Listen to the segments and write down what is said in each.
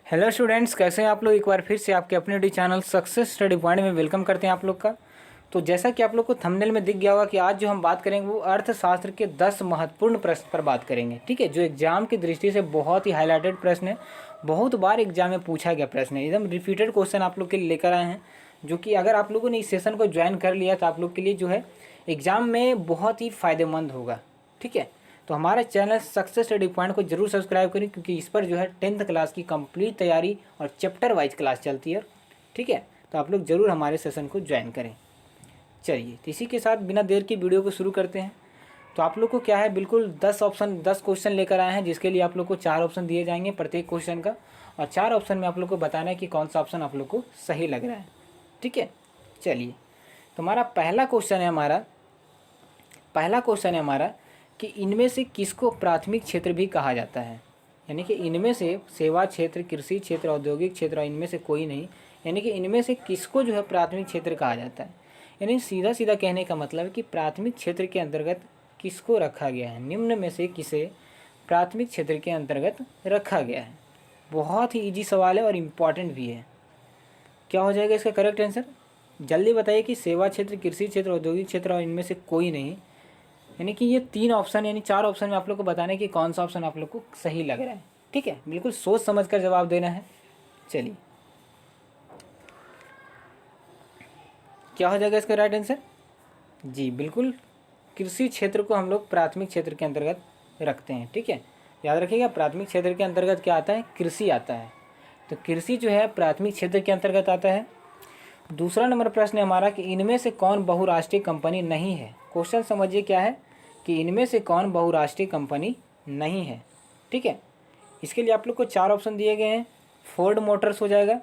Hello students, कैसे हैं आप लोग। एक बार फिर से आपके अपने YouTube channel success study point में वेलकम करते हैं आप लोग का। तो जैसा कि आप लोग को थंबनेल में दिख गया होगा कि आज जो हम बात करेंगे वो अर्थशास्त्र के 10 महत्वपूर्ण प्रश्न पर बात करेंगे। ठीक है, जो एग्जाम की दृष्टि से बहुत ही हाईलाइटेड प्रश्न है, बहुत बार एग्जाम में पूछा गया प्रश्न है, एकदम रिपीटेड क्वेश्चन आप लोग के लिए लेकर आए हैं, जो कि अगर आप लोगों ने इस सेशन को ज्वाइन कर लिया तो आप लोग के लिए जो है एग्ज़ाम में बहुत ही फ़ायदेमंद होगा। ठीक है, तो हमारे चैनल सक्सेस स्टडी पॉइंट को जरूर सब्सक्राइब करें, क्योंकि इस पर जो है 10th क्लास की कंप्लीट तैयारी और चैप्टर वाइज क्लास चलती है। ठीक है, तो आप लोग ज़रूर हमारे सेशन को ज्वाइन करें। चलिए, तो इसी के साथ बिना देर की वीडियो को शुरू करते हैं। तो आप लोग को क्या है, बिल्कुल 10 क्वेश्चन लेकर आए हैं, जिसके लिए आप लोग को 4 ऑप्शन दिए जाएंगे प्रत्येक क्वेश्चन का, और 4 ऑप्शन में आप लोग को बताना है कि कौन सा ऑप्शन आप लोग को सही लग रहा है। ठीक है, चलिए, तो हमारा पहला क्वेश्चन है हमारा कि इनमें से किसको प्राथमिक क्षेत्र भी कहा जाता है। यानी कि इनमें से सेवा क्षेत्र, कृषि क्षेत्र, औद्योगिक क्षेत्र और इनमें से कोई नहीं, यानी कि इनमें से किसको जो है प्राथमिक क्षेत्र कहा जाता है। यानी सीधा सीधा कहने का मतलब है कि प्राथमिक क्षेत्र के अंतर्गत किसको रखा गया है, निम्न में से किसे प्राथमिक क्षेत्र के अंतर्गत रखा गया है। बहुत ही ईजी सवाल है और इम्पॉर्टेंट भी है। क्या हो जाएगा इसका करेक्ट आंसर, जल्दी बताइए। कि सेवा क्षेत्र, कृषि क्षेत्र, औद्योगिक क्षेत्र और इनमें से कोई नहीं, यानी कि ये 3 ऑप्शन यानी 4 ऑप्शन में आप लोग को बताना है कि कौन सा ऑप्शन आप लोग को सही लग रहा है। ठीक है, बिल्कुल सोच समझ कर जवाब देना है। चलिए, क्या हो जाएगा इसका राइट आंसर। जी बिल्कुल, कृषि क्षेत्र को हम लोग प्राथमिक क्षेत्र के अंतर्गत रखते हैं। ठीक है, याद रखिएगा, प्राथमिक क्षेत्र के अंतर्गत क्या आता है, कृषि आता है। तो कृषि जो है प्राथमिक क्षेत्र के अंतर्गत आता है। दूसरा नंबर प्रश्न है हमारा कि इनमें से कौन बहुराष्ट्रीय कंपनी नहीं है। क्वेश्चन समझिए क्या है कि इनमें से कौन बहुराष्ट्रीय कंपनी नहीं है। ठीक है, इसके लिए आप लोग को 4 ऑप्शन दिए गए हैं। फोर्ड मोटर्स हो जाएगा,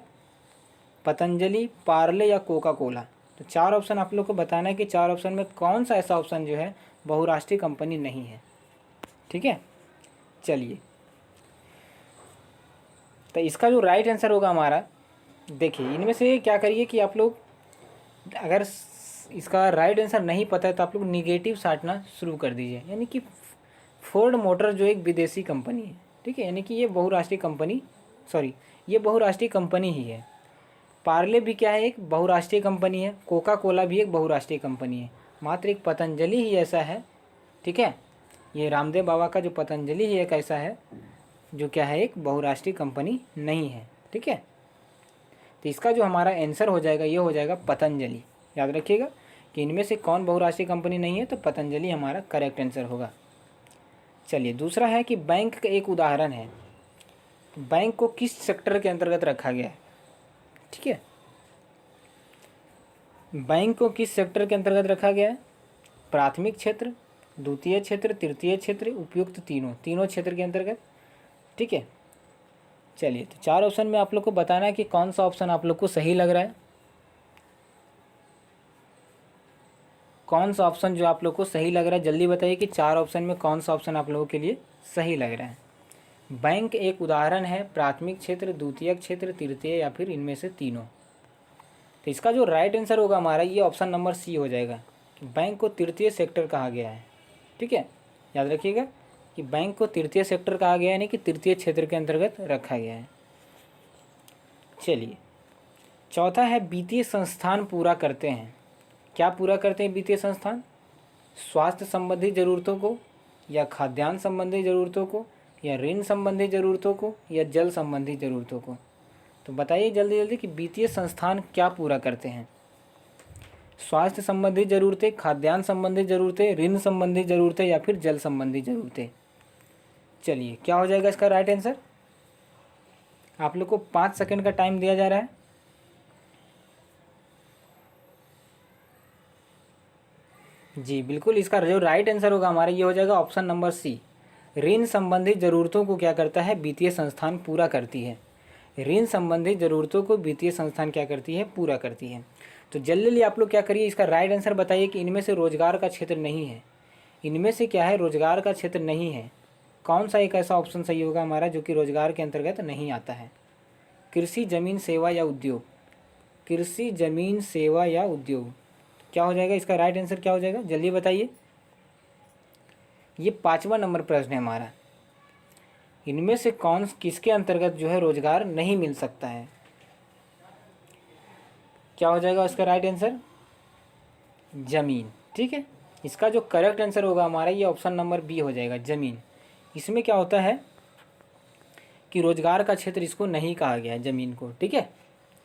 पतंजलि, पार्ले या कोका कोला। तो 4 ऑप्शन आप लोग को बताना है कि 4 ऑप्शन में कौन सा ऐसा ऑप्शन जो है बहुराष्ट्रीय कंपनी नहीं है। ठीक है, चलिए, तो इसका जो राइट आंसर होगा हमारा, देखिए इनमें से क्या करिए कि आप लोग अगर इसका राइट आंसर नहीं पता है तो आप लोग निगेटिव साटना शुरू कर दीजिए। यानी कि फोर्ड मोटर जो एक विदेशी कंपनी है। ठीक है, यानी कि ये बहुराष्ट्रीय कंपनी, ये बहुराष्ट्रीय कंपनी ही है। पार्ले भी क्या है, एक बहुराष्ट्रीय कंपनी है। कोका कोला भी एक बहुराष्ट्रीय कंपनी है। मात्र एक पतंजलि ही ऐसा है, ठीक है, ये रामदेव बाबा का जो पतंजलि ही एक ऐसा है जो क्या है, एक बहुराष्ट्रीय कंपनी नहीं है। ठीक है, तो इसका जो हमारा आंसर हो जाएगा ये हो जाएगा पतंजलि। याद रखिएगा कि इनमें से कौन बहुराष्ट्रीय कंपनी नहीं है, तो पतंजलि हमारा करेक्ट आंसर होगा। चलिए, दूसरा है कि बैंक का एक उदाहरण है। बैंक को किस सेक्टर के अंतर्गत रखा गया है। ठीक है, बैंक को किस सेक्टर के अंतर्गत रखा गया है, प्राथमिक क्षेत्र, द्वितीय क्षेत्र, तृतीय क्षेत्र, उपयुक्त तीनों क्षेत्र के अंतर्गत। ठीक है, चलिए, तो 4 ऑप्शन में आप लोग को बताना है कि कौन सा ऑप्शन आप लोग को सही लग रहा है। कौन सा ऑप्शन जो आप लोग को सही लग रहा है, जल्दी बताइए कि 4 ऑप्शन में कौन सा ऑप्शन आप लोगों के लिए सही लग रहा है। बैंक एक उदाहरण है, प्राथमिक क्षेत्र, द्वितीय क्षेत्र, तृतीय या फिर इनमें से तीनों। तो इसका जो राइट आंसर होगा हमारा ये ऑप्शन नंबर सी हो जाएगा कि बैंक को तृतीय सेक्टर कहा गया है। ठीक है, याद रखिएगा कि बैंक को तृतीय सेक्टर कहा गया है, यानी कि तृतीय क्षेत्र के अंतर्गत रखा गया है। चलिए, चौथा है वित्तीय संस्थान पूरा करते हैं। क्या पूरा करते हैं वित्तीय संस्थान, स्वास्थ्य संबंधी ज़रूरतों को, या खाद्यान्न संबंधी ज़रूरतों को, या ऋण संबंधी ज़रूरतों को, या जल संबंधी ज़रूरतों को। तो बताइए जल्दी जल्दी कि वित्तीय संस्थान क्या पूरा करते हैं। स्वास्थ्य संबंधी ज़रूरतें, खाद्यान्न संबंधी ज़रूरतें, ऋण संबंधी ज़रूरतें या फिर जल संबंधी ज़रूरतें। चलिए, क्या हो जाएगा इसका राइट आंसर। आप लोग को 5 सेकंड का टाइम दिया जा रहा है। जी बिल्कुल, इसका जो राइट आंसर होगा हमारा ये हो जाएगा ऑप्शन नंबर सी। ऋण संबंधी ज़रूरतों को क्या करता है, वित्तीय संस्थान पूरा करती है। ऋण संबंधी ज़रूरतों को वित्तीय संस्थान क्या करती है, पूरा करती है। तो जल्दी आप लोग क्या करिए, इसका राइट आंसर बताइए कि इनमें से रोजगार का क्षेत्र नहीं है। इनमें से क्या है, रोजगार का क्षेत्र नहीं है। कौन सा एक ऐसा ऑप्शन सही होगा हमारा जो कि रोजगार के अंतर्गत नहीं आता है। कृषि, जमीन, सेवा या उद्योग। कृषि, जमीन, सेवा या उद्योग, क्या हो जाएगा इसका राइट आंसर, क्या हो जाएगा जल्दी बताइए। ये 5वां नंबर प्रश्न है हमारा। इनमें से कौन किसके अंतर्गत जो है रोजगार नहीं मिल सकता है? क्या हो जाएगा इसका राइट आंसर? जमीन। ठीक है, इसका जो करेक्ट आंसर होगा हमारा ये ऑप्शन नंबर बी हो जाएगा, जमीन। इसमें क्या होता है कि रोजगार का क्षेत्र इसको नहीं कहा गया है, जमीन को। ठीक है,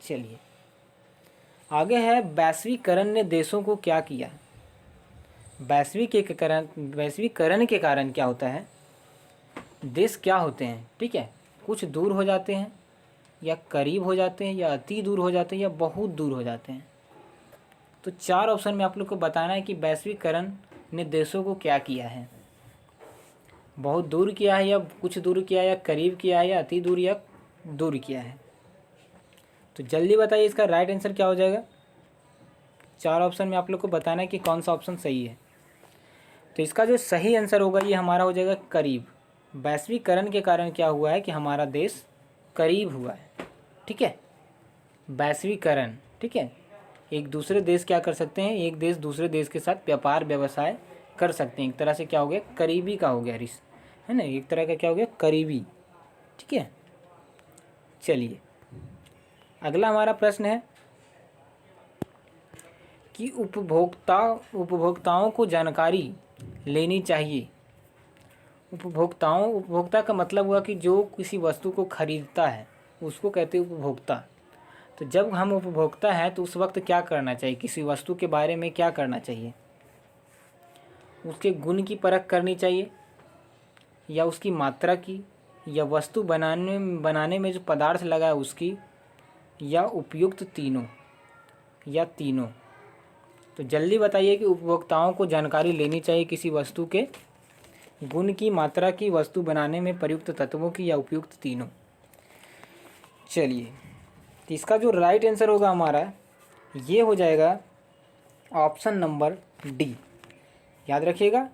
चलिए आगे है, वैश्वीकरण ने देशों को क्या किया? वैश्वीकरण के कारण क्या होता है? देश क्या होते हैं? ठीक है, कुछ दूर हो जाते हैं, या करीब हो जाते हैं, या अति दूर हो जाते हैं, या बहुत दूर हो जाते हैं। तो 4 ऑप्शन में आप लोग को बताना है कि वैश्वीकरण ने देशों को क्या किया है। बहुत दूर किया है, या कुछ दूर किया है, या करीब किया है, या अति दूर या दूर किया है। तो जल्दी बताइए इसका राइट आंसर क्या हो जाएगा। 4 ऑप्शन में आप लोग को बताना है कि कौन सा ऑप्शन सही है। तो इसका जो सही आंसर होगा ये हमारा हो जाएगा करीब। वैश्वीकरण के कारण क्या हुआ है कि हमारा देश करीब हुआ है। ठीक है, वैश्वीकरण। ठीक है, एक दूसरे देश क्या कर सकते हैं, एक देश दूसरे देश के साथ व्यापार व्यवसाय कर सकते हैं। एक तरह से क्या हो गया, करीबी का हो गया रिस, है ना, एक तरह का क्या हो गया, करीबी। ठीक है, चलिए अगला हमारा प्रश्न है कि उपभोक्ताओं को जानकारी लेनी चाहिए। उपभोक्ता का मतलब हुआ कि जो किसी वस्तु को खरीदता है उसको कहते हैं उपभोक्ता। तो जब हम उपभोक्ता हैं तो उस वक्त क्या करना चाहिए, किसी वस्तु के बारे में क्या करना चाहिए? उसके गुण की परख करनी चाहिए, या उसकी मात्रा की, या वस्तु बनाने में जो पदार्थ लगा है उसकी, या उपयुक्त तीनों, या तीनों। तो जल्दी बताइए कि उपभोक्ताओं को जानकारी लेनी चाहिए किसी वस्तु के गुण की, मात्रा की, वस्तु बनाने में प्रयुक्त तत्वों की, या उपयुक्त तीनों। चलिए, तो इसका जो राइट आंसर होगा हमारा ये हो जाएगा ऑप्शन नंबर डी। याद रखिएगा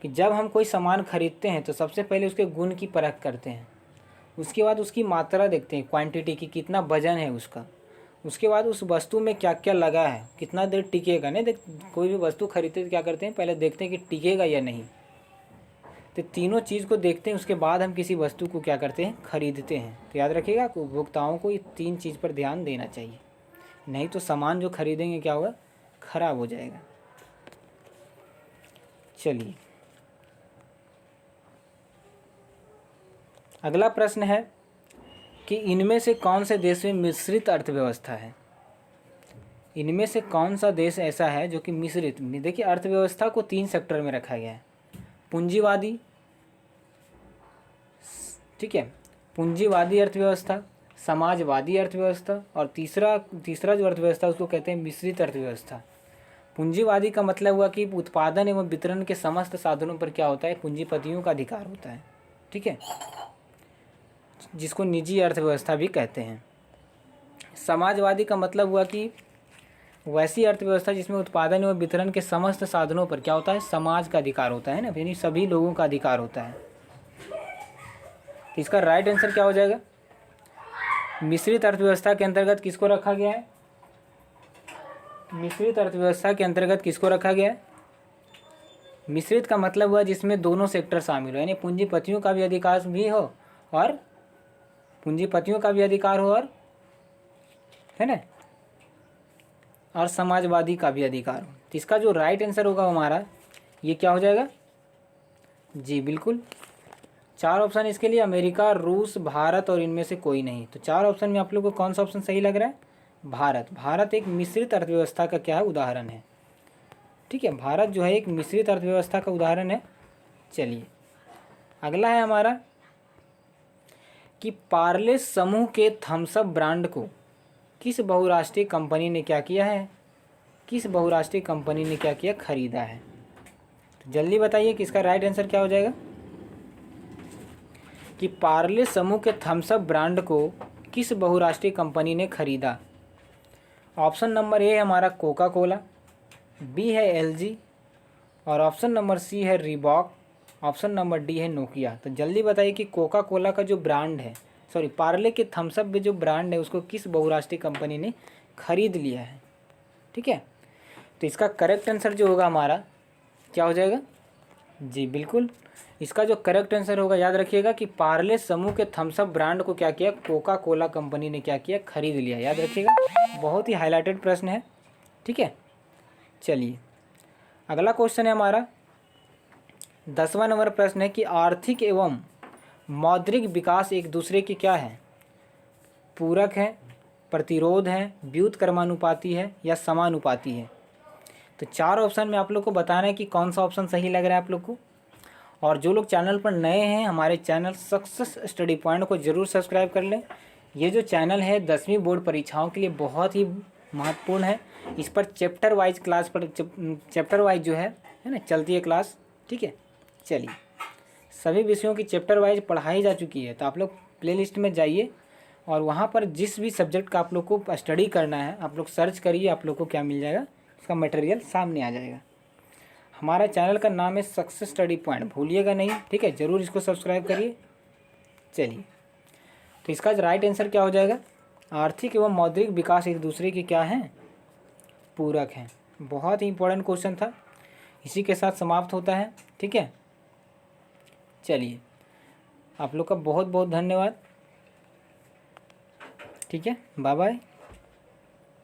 कि जब हम कोई सामान खरीदते हैं तो सबसे पहले उसके गुण की परख करते हैं, उसके बाद उसकी मात्रा देखते हैं, क्वांटिटी की, कितना वजन है उसका, उसके बाद उस वस्तु में क्या क्या लगा है, कितना देर टिकेगा। नहीं, कोई भी वस्तु खरीदते तो क्या करते हैं, पहले देखते हैं कि टिकेगा या नहीं। तो तीनों चीज़ को देखते हैं, उसके बाद हम किसी वस्तु को क्या करते हैं, खरीदते हैं। तो याद रखिएगा कि उपभोक्ताओं को ये 3 चीज़ पर ध्यान देना चाहिए, नहीं तो सामान जो खरीदेंगे क्या होगा, खराब हो जाएगा। चलिए अगला प्रश्न है कि इनमें से कौन से देश में मिश्रित अर्थव्यवस्था है? इनमें से कौन सा देश ऐसा है जो कि मिश्रित, देखिए अर्थव्यवस्था को 3 सेक्टर में रखा गया है, पूंजीवादी, ठीक है, पूंजीवादी अर्थव्यवस्था, समाजवादी अर्थव्यवस्था, और तीसरा जो अर्थव्यवस्था उसको कहते हैं मिश्रित अर्थव्यवस्था। पूंजीवादी का मतलब हुआ कि उत्पादन एवं वितरण के समस्त साधनों पर क्या होता है, पूंजीपतियों का अधिकार होता है। ठीक है, जिसको निजी अर्थव्यवस्था भी कहते हैं। समाजवादी का मतलब हुआ कि वैसी अर्थव्यवस्था जिसमें उत्पादन एवं वितरण के समस्त साधनों पर क्या होता है, समाज का अधिकार होता है ना, यानी सभी लोगों का अधिकार होता है। तो इसका राइट आंसर क्या हो जाएगा? मिश्रित अर्थव्यवस्था के अंतर्गत किसको रखा गया है? मिश्रित अर्थव्यवस्था के अंतर्गत किसको रखा गया है? मिश्रित का मतलब हुआ जिसमें दोनों सेक्टर शामिल हो, यानी पूंजीपतियों का भी अधिकार भी हो और है ना, और समाजवादी का भी अधिकार हो। तो इसका जो राइट आंसर होगा हमारा ये क्या हो जाएगा? जी बिल्कुल, 4 ऑप्शन इसके लिए, अमेरिका, रूस, भारत और इनमें से कोई नहीं। तो 4 ऑप्शन में आप लोग को कौन सा ऑप्शन सही लग रहा है? भारत एक मिश्रित अर्थव्यवस्था का क्या है, उदाहरण है। ठीक है, भारत जो है एक मिश्रित अर्थव्यवस्था का उदाहरण है। चलिए अगला है हमारा कि पार्ले समूह के थम्स अप ब्रांड को किस बहुराष्ट्रीय कंपनी ने क्या किया है, खरीदा है। तो जल्दी बताइए कि इसका राइट आंसर क्या हो जाएगा कि पार्ले समूह के थम्स अप ब्रांड को किस बहुराष्ट्रीय कंपनी ने खरीदा। ऑप्शन नंबर ए हमारा कोका कोला, बी है एलजी, और ऑप्शन नंबर सी है रीबॉक, ऑप्शन नंबर डी है नोकिया। तो जल्दी बताइए कि कोका कोला का जो ब्रांड है, पार्ले के थम्स अप में जो ब्रांड है उसको किस बहुराष्ट्रीय कंपनी ने खरीद लिया है। ठीक है, तो इसका करेक्ट आंसर जो होगा हमारा क्या हो जाएगा? जी बिल्कुल, इसका जो करेक्ट आंसर होगा, याद रखिएगा कि पार्ले समूह के थम्स अप ब्रांड को क्या किया, कोका कोला कंपनी ने क्या किया, खरीद लिया। याद रखिएगा, बहुत ही हाईलाइटेड प्रश्न है। ठीक है, चलिए अगला क्वेश्चन है हमारा 10वां नंबर प्रश्न है कि आर्थिक एवं मौद्रिक विकास एक दूसरे के क्या है, पूरक है, प्रतिरोध है, व्युत्क्रमानुपाती है या समानुपाती है। तो 4 ऑप्शन में आप लोग को बताना है कि कौन सा ऑप्शन सही लग रहा है आप लोग को। और जो लोग चैनल पर नए हैं, हमारे चैनल सक्सेस स्टडी पॉइंट को ज़रूर सब्सक्राइब कर लें। ये जो चैनल है 10वीं बोर्ड परीक्षाओं के लिए बहुत ही महत्वपूर्ण है। इस पर चैप्टर वाइज क्लास पर चैप्टर वाइज जो है ना, चलती है क्लास। ठीक है, चलिए सभी विषयों की चैप्टर वाइज पढ़ाई जा चुकी है। तो आप लोग प्लेलिस्ट में जाइए और वहाँ पर जिस भी सब्जेक्ट का आप लोग को स्टडी करना है, आप लोग सर्च करिए, आप लोग को क्या मिल जाएगा, उसका मटेरियल सामने आ जाएगा। हमारा चैनल का नाम है सक्सेस स्टडी पॉइंट, भूलिएगा नहीं। ठीक है, ज़रूर इसको सब्सक्राइब करिए। चलिए, तो इसका राइट आंसर क्या हो जाएगा, आर्थिक एवं मौद्रिक विकास एक दूसरे के क्या हैं, पूरक हैं। बहुत ही इंपॉर्टेंट क्वेश्चन था। इसी के साथ समाप्त होता है। ठीक है, चलिए आप लोग का बहुत बहुत धन्यवाद। ठीक है, बाय बाय।